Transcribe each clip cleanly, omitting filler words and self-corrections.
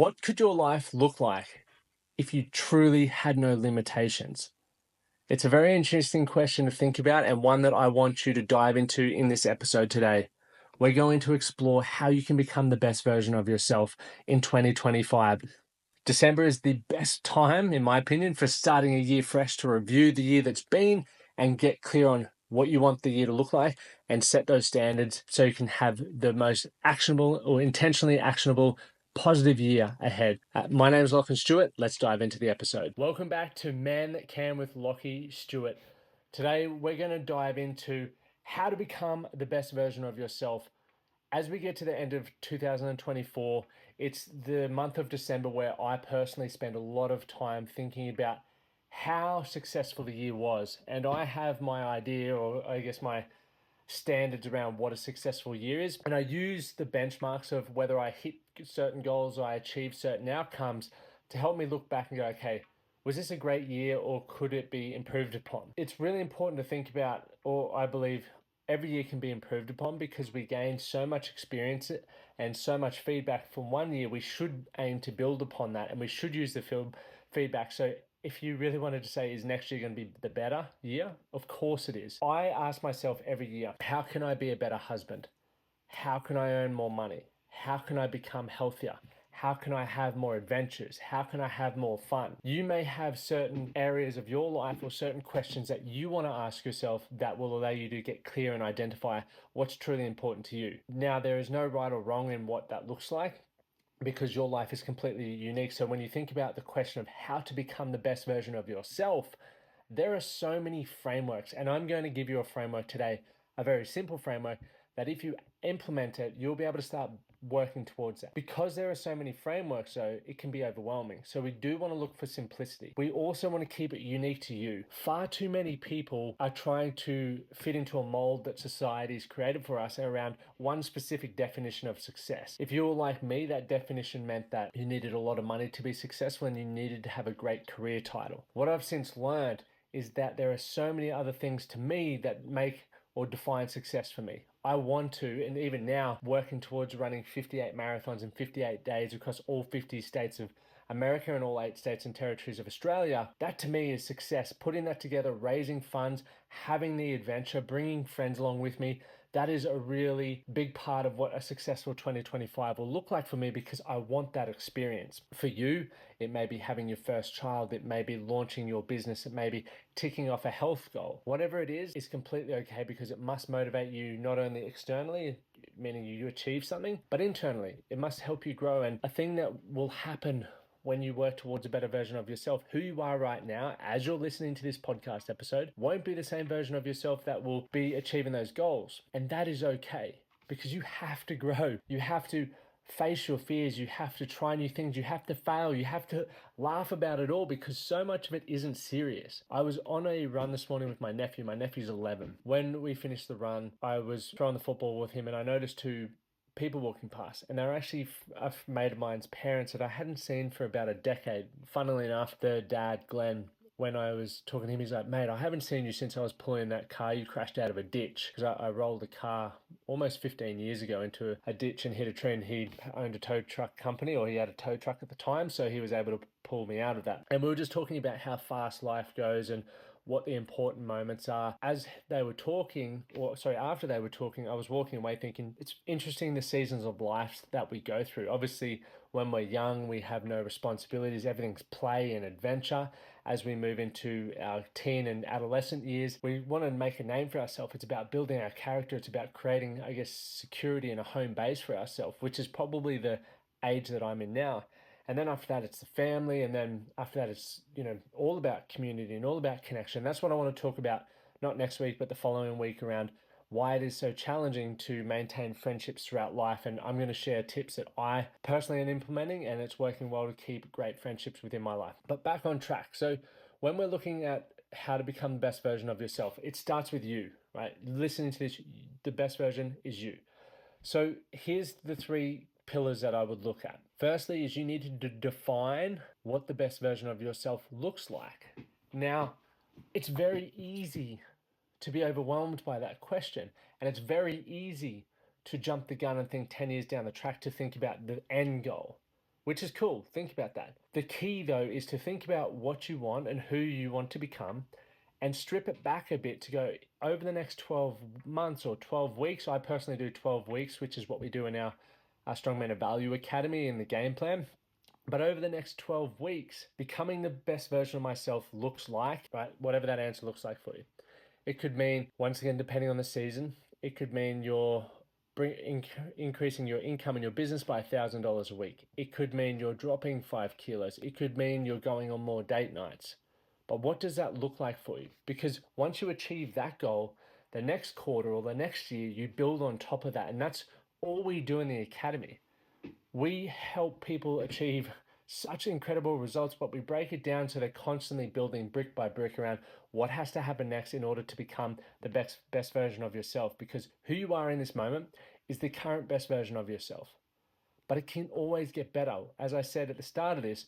What could your life look like if you truly had no limitations? It's a very interesting question to think about and one that I want you to dive into in this episode today. We're going to explore how you can become the best version of yourself in 2025. December is the best time, in my opinion, for starting a year fresh to review the year that's been and get clear on what you want the year to look like and set those standards so you can have the most actionable or intentionally actionable positive year ahead. My name is Lachlan Stuart. Let's dive into the episode. Welcome back to Man That Can with Lockie Stuart. Today, we're going to dive into how to become the best version of yourself. As we get to the end of 2024, it's the month of December where I personally spend a lot of time thinking about how successful the year was. And I have my idea, or I guess my standards around what a successful year is. And I use the benchmarks of whether I hit certain goals or I achieve certain outcomes to help me look back and go, okay, was this a great year or could it be improved upon? It's really important to think about, or I believe every year can be improved upon because we gain so much experience and so much feedback from one year. We should aim to build upon that and we should use the feedback. So if you really wanted to say, is next year going to be the better year? Of course it is. I ask myself every year, how can I be a better husband? How can I earn more money? How can I become healthier? How can I have more adventures? How can I have more fun? You may have certain areas of your life or certain questions that you want to ask yourself that will allow you to get clear and identify what's truly important to you. Now, there is no right or wrong in what that looks like, because your life is completely unique. So when you think about the question of how to become the best version of yourself, there are so many frameworks, and I'm going to give you a framework today, a very simple framework that if you implement it, you'll be able to start working towards that. Because there are so many frameworks, though, it can be overwhelming. So we do want to look for simplicity. We also want to keep it unique to you. Far too many people are trying to fit into a mold that society's created for us around one specific definition of success. If you were like me, that definition meant that you needed a lot of money to be successful and you needed to have a great career title. What I've since learned is that there are so many other things to me that make or define success for me. I want to, and even now, working towards running 58 marathons in 58 days across all 50 states of America and all 8 states and territories of Australia. That to me is success. Putting that together, raising funds, having the adventure, bringing friends along with me, that is a really big part of what a successful 2025 will look like for me because I want that experience. For you, it may be having your first child, it may be launching your business, it may be ticking off a health goal. Whatever it is completely okay because it must motivate you not only externally, meaning you achieve something, but internally. It must help you grow. And a thing that will happen when you work towards a better version of yourself, who you are right now, as you're listening to this podcast episode, won't be the same version of yourself that will be achieving those goals. And that is okay because you have to grow. You have to face your fears. You have to try new things. You have to fail. You have to laugh about it all because so much of it isn't serious. I was on a run this morning with my nephew. My nephew's 11. When we finished the run, I was throwing the football with him and I noticed two people walking past, and they're actually a mate of mine's parents that I hadn't seen for about a decade. Funnily enough, their dad, Glenn, when I was talking to him, he's like, mate, I haven't seen you since I was pulling that car you crashed out of a ditch. Because I rolled a car almost 15 years ago into a ditch and hit a tree, and he owned a tow truck company, or he had a tow truck at the time, so he was able to pull me out of that. And we were just talking about how fast life goes and what the important moments are. As they were talking, or sorry, after they were talking, I was walking away thinking, it's interesting the seasons of life that we go through. Obviously, when we're young, we have no responsibilities. Everything's play and adventure. As we move into our teen and adolescent years, we want to make a name for ourselves. It's about building our character. It's about creating, I guess, security and a home base for ourselves, which is probably the age that I'm in now. And then after that, it's the family. And then after that, it's, all about community and all about connection. That's what I want to talk about, not next week, but the following week, around why it is so challenging to maintain friendships throughout life. And I'm going to share tips that I personally am implementing, and it's working well to keep great friendships within my life. But back on track. So when we're looking at how to become the best version of yourself, it starts with you, right? Listening to this, the best version is you. So here's the 3 pillars that I would look at. Firstly is you need to define what the best version of yourself looks like. Now, it's very easy to be overwhelmed by that question, and it's very easy to jump the gun and think 10 years down the track to think about the end goal. which is cool. Think about that. The key, though, is to think about what you want and who you want to become and strip it back a bit to go over the next 12 months or 12 weeks. I personally do 12 weeks, which is what we do in our Strongman of Value Academy in the game plan. But over the next 12 weeks, becoming the best version of myself looks like, right? Whatever that answer looks like for you. It could mean, once again, depending on the season, it could mean you're increasing your income in your business by $1,000 a week. It could mean you're dropping 5 kilos. It could mean you're going on more date nights. But what does that look like for you? Because once you achieve that goal, the next quarter or the next year, you build on top of that. And that's all we do in the academy. We help people achieve such incredible results, but we break it down so they're constantly building brick by brick around what has to happen next in order to become the best version of yourself. Because who you are in this moment is the current best version of yourself. But it can always get better. As I said at the start of this,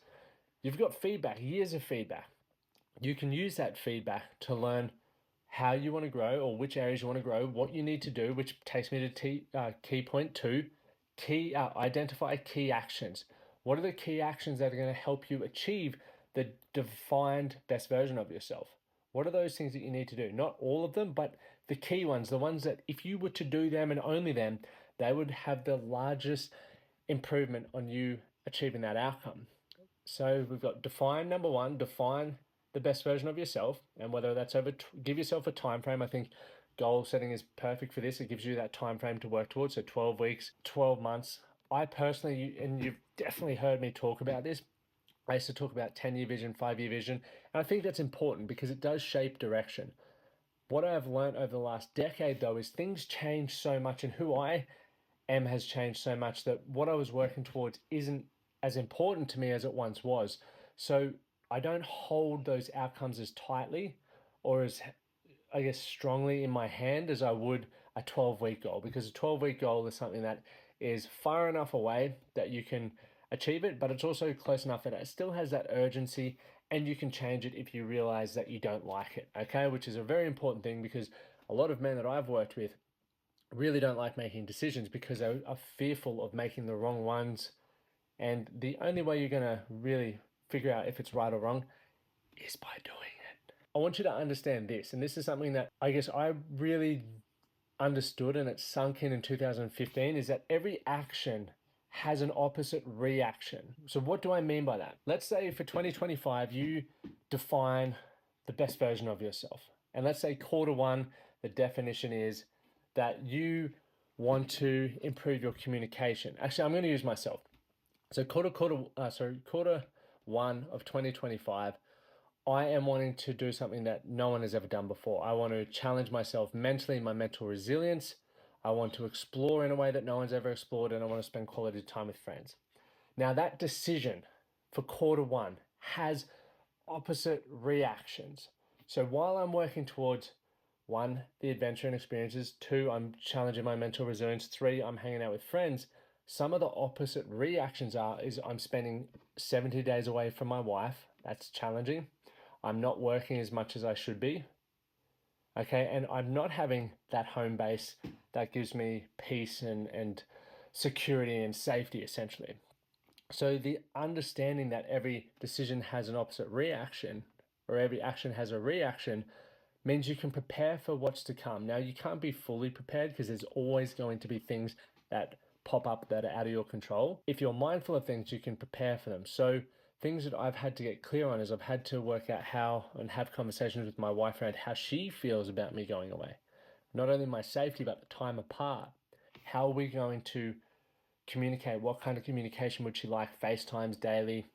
you've got feedback, years of feedback. You can use that feedback to learn how you want to grow or which areas you want to grow, what you need to do, which takes me to key point two, identify key actions. What are the key actions that are going to help you achieve the defined best version of yourself? What are those things that you need to do? Not all of them, but the key ones, the ones that if you were to do them and only them, they would have the largest improvement on you achieving that outcome. So we've got define number one, define the best version of yourself, and whether that's give yourself a time frame. I think goal setting is perfect for this. It gives you that time frame to work towards. So 12 weeks, 12 months. I personally, and you've definitely heard me talk about this, I used to talk about 10-year vision, 5-year vision, and I think that's important because it does shape direction. What I've learned over the last decade, though, is things change so much, and who I am has changed so much that what I was working towards isn't as important to me as it once was. So I don't hold those outcomes as tightly or as, I guess, strongly in my hand as I would a 12-week goal, because a 12-week goal is something that is far enough away that you can achieve it, but it's also close enough that it still has that urgency and you can change it if you realize that you don't like it, okay? Which is a very important thing because a lot of men that I've worked with really don't like making decisions because they are fearful of making the wrong ones. And the only way you're going to really figure out if it's right or wrong is by doing it. I want you to understand this, and this is something that I guess I really understood and it sunk in 2015, is that every action has an opposite reaction. So what do I mean by that? Let's say for 2025, you define the best version of yourself. And let's say quarter one, the definition is that you want to improve your communication. Actually, I'm going to use myself. So quarter one of 2025, I am wanting to do something that no one has ever done before. I want to challenge myself mentally, my mental resilience. I want to explore in a way that no one's ever explored, and I want to spend quality time with friends. Now, that decision for quarter one has opposite reactions. So while I'm working towards one, the adventure and experiences, two, I'm challenging my mental resilience, three, I'm hanging out with friends, some of the opposite reactions is I'm spending 70 days away from my wife. That's challenging. I'm not working as much as I should be. Okay, and I'm not having that home base that gives me peace and security and safety, essentially. So the understanding that every decision has an opposite reaction, or every action has a reaction, means you can prepare for what's to come. Now, you can't be fully prepared because there's always going to be things that pop up that are out of your control. If you're mindful of things, you can prepare for them. So things that I've had to get clear on is I've had to work out how and have conversations with my wife around how she feels about me going away. Not only my safety, but the time apart. How are we going to communicate? What kind of communication would she like? FaceTimes daily,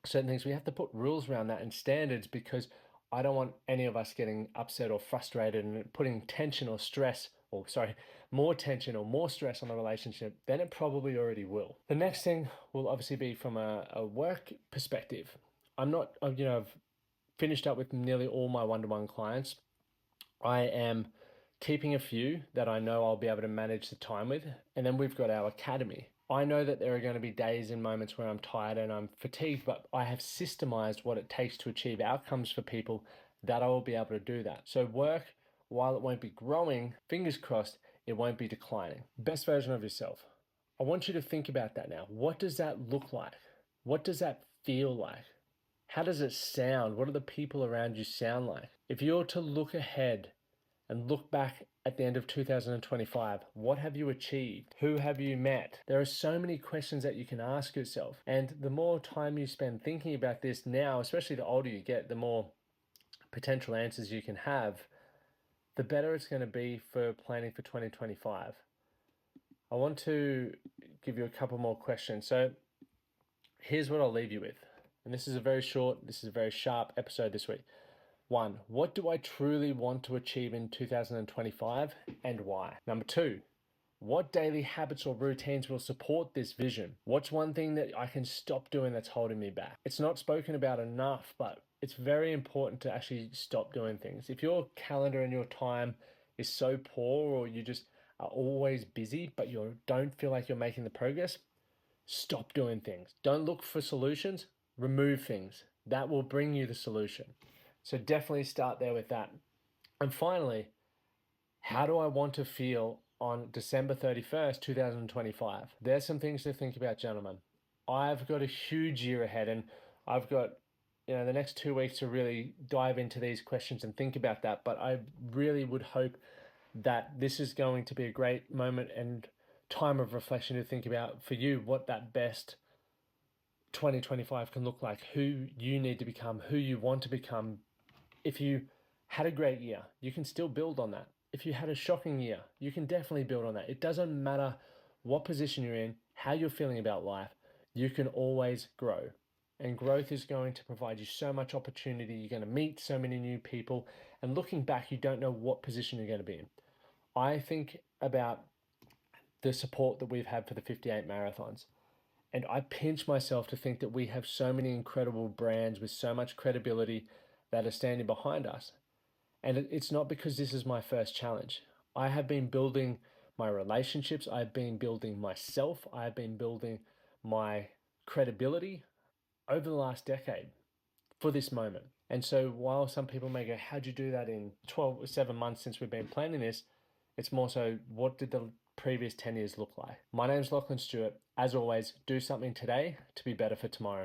certain things. We have to put rules around that and standards because I don't want any of us getting upset or frustrated and putting tension or stress, or sorry, more tension or more stress on the relationship than it probably already will. The next thing will obviously be from a work perspective. I've finished up with nearly all my one-to-one clients. I am keeping a few that I know I'll be able to manage the time with. And then we've got our academy. I know that there are going to be days and moments where I'm tired and I'm fatigued, but I have systemized what it takes to achieve outcomes for people that I will be able to do that. So work, while it won't be growing, fingers crossed, it won't be declining. Best version of yourself. I want you to think about that now. What does that look like? What does that feel like? How does it sound? What do the people around you sound like? If you were to look ahead and look back at the end of 2025, what have you achieved? Who have you met? There are so many questions that you can ask yourself. And the more time you spend thinking about this now, especially the older you get, the more potential answers you can have, the better it's going to be for planning for 2025. I want to give you a couple more questions. So here's what I'll leave you with. And this is a very sharp episode this week. 1, what do I truly want to achieve in 2025 and why? Number 2, what daily habits or routines will support this vision? What's one thing that I can stop doing that's holding me back? It's not spoken about enough, but it's very important to actually stop doing things. If your calendar and your time is so poor, or you just are always busy, but you don't feel like you're making the progress, stop doing things. Don't look for solutions, remove things. That will bring you the solution. So definitely start there with that. And finally, how do I want to feel on December 31st, 2025? There's some things to think about, gentlemen. I've got a huge year ahead, and I've got the next 2 weeks to really dive into these questions and think about that. But I really would hope that this is going to be a great moment and time of reflection to think about for you what that best 2025 can look like, who you need to become, who you want to become. If you had a great year, you can still build on that. If you had a shocking year, you can definitely build on that. It doesn't matter what position you're in, how you're feeling about life, you can always grow. And growth is going to provide you so much opportunity. You're going to meet so many new people. And looking back, you don't know what position you're going to be in. I think about the support that we've had for the 58 marathons. And I pinch myself to think that we have so many incredible brands with so much credibility that are standing behind us. And it's not because this is my first challenge. I have been building my relationships. I've been building myself. I've been building my credibility over the last decade for this moment. And so while some people may go, how'd you do that in 7 months since we've been planning this? It's more so, what did the previous 10 years look like? My name's Lachlan Stuart. As always, do something today to be better for tomorrow.